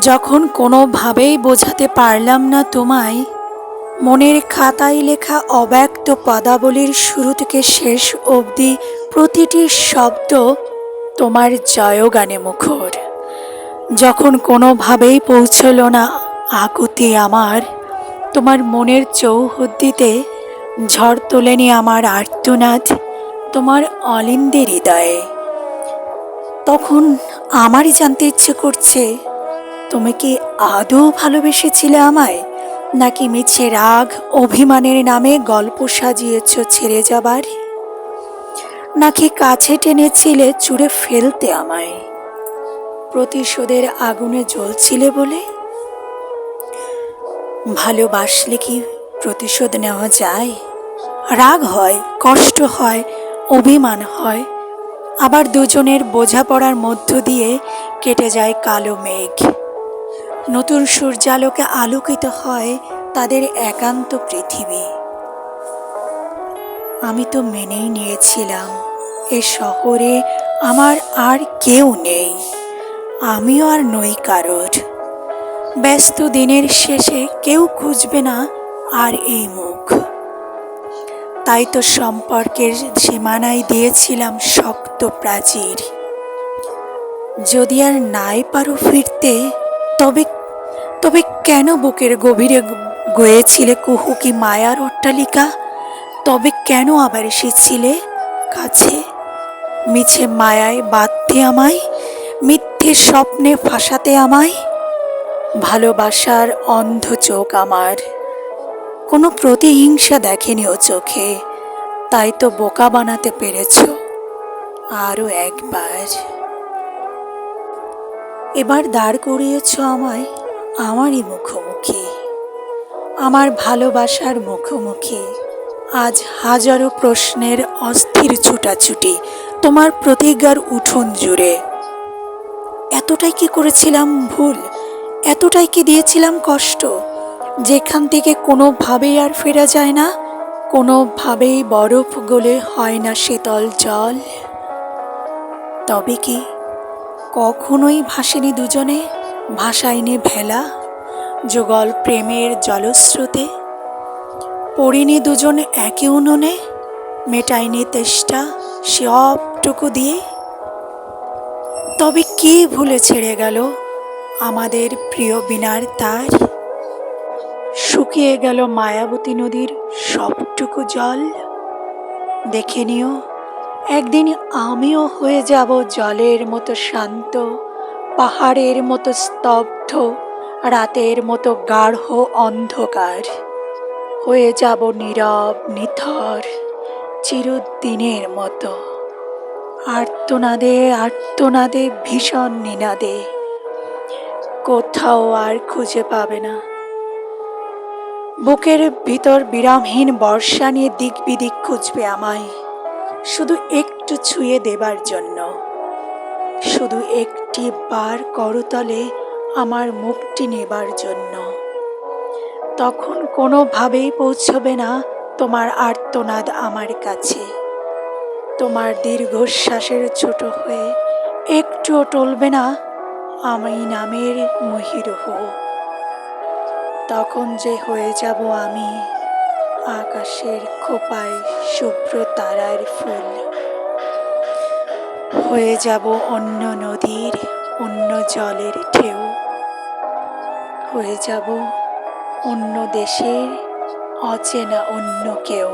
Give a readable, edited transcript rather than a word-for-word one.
যখন কোনোভাবেই বোঝাতে পারলাম না তোমায়, মনের খাতায় লেখা অব্যক্ত পদাবলীর শুরু থেকে শেষ অবধি প্রতিটি শব্দ তোমার জয়গানে মুখর। যখন কোনোভাবেই পৌঁছলো না আকুতি আমার, তোমার মনের চৌহদ্দিতে ঝড় তোলেনি আমার আর্তনাদ তোমার অলিন্দে হৃদয়ে। তখন আমারই জানতে ইচ্ছে করছে, তুমি কি আদৌ ভালোবেসেছিলে আমায়, নাকি মিছে রাগ অভিমানের নামে গল্প সাজিয়েছ ছেড়ে যাবার, নাকি কাছে টেনেছিলে চুড়ে ফেলতে আমায়, প্রতিশোধের আগুনে জ্বলছিলে বলে? ভালোবাসলে কি প্রতিশোধ নেওয়া যায়? রাগ হয়, কষ্ট হয়, অভিমান হয়, আবার দুজনের বোঝাপড়ার মধ্য দিয়ে কেটে যায় কালো মেঘ। নতুন সূর্যালোকে আলোকিত হয় তাদের একান্ত পৃথিবী। আমি তো মেনেই নিয়েছিলাম এ শহরে আমার আর কেউ নেই, আমিও আর নই কারোর। ব্যস্ত দিনের শেষে কেউ খুঁজবে না আর এই মুখ। তাই তো সম্পর্কের সীমানায় দিয়েছিলাম শক্ত প্রাচীর। যদি আর নাই পারো ফিরতে, তবে তবে কেন বুকের গভীরে গয়েছিলে কুহুকি মায়ার অট্টালিকা? তবে কেন আবার এসেছিলে কাছে, মিছে মায়ায় বাঁধতে আমায়, মিথ্যে স্বপ্নে ফাঁসাতে আমায়? ভালোবাসার অন্ধ চোখ আমার কোনো প্রতিহিংসা দেখেনি ও চোখে, তাই তো বোকা বানাতে পেরেছ আরও একবার। এবার দাঁড় করিয়েছ আমায় আমারই মুখোমুখি, আমার ভালোবাসার মুখোমুখি। আজ হাজারো প্রশ্নের অস্থির ছুটাছুটি তোমার প্রতিজ্ঞার উঠোন জুড়ে। এতটাই কি করেছিলাম ভুল, এতটাই কি দিয়েছিলাম কষ্ট, যেখান থেকে কোনোভাবেই আর ফেরা যায় না, কোনোভাবেই বরফ গলে হয় না শীতল জল? তবে কি কখনোই ভাসেনি দুজনে, ভাসায়নি ভেলা যুগল প্রেমের জলস্রোতে? পড়িনি দুজন একে উনুনে, মেটাইনি তেষ্টা সবটুকু দিয়ে? তবে কি ভুলে ছেড়ে গেল আমাদের প্রিয় বিনার তার? শুকিয়ে গেল মায়াবতী নদীর সবটুকু জল। দেখে নিও, একদিন আমিও হয়ে যাব জলের মতো শান্ত, পাহাড়ের মতো স্তব্ধ, রাতের মতো গাঢ় অন্ধকার। হয়ে যাব নীরব নিথর, চিরদিনের মতো। আর্তনাদে আর্তনাদে ভীষণ নিনাদে কোথাও আর খুঁজে পাবে না। বুকের ভিতর বিরামহীন বর্ষা নিয়ে দিক বিদিক খুঁজবে আমায়, শুধু একটু ছুঁয়ে দেবার জন্য, শুধু একটি বার করতলে আমার মুক্তি নেবার জন্য। তখন কোনোভাবেই পৌঁছবে না তোমার আর্তনাদ আমার কাছে। তোমার দীর্ঘশ্বাসের ছোট হয়ে একটুও টলবে না আমি নামের মহিরুহ। তখন যে হয়ে যাব আমি আকাশের খোপায় শুভ্র তারার ফুল, হয়ে যাব অন্য নদীর অন্য জলের ঢেউ, হয়ে যাব অন্য দেশের অচেনা অন্য কেউ।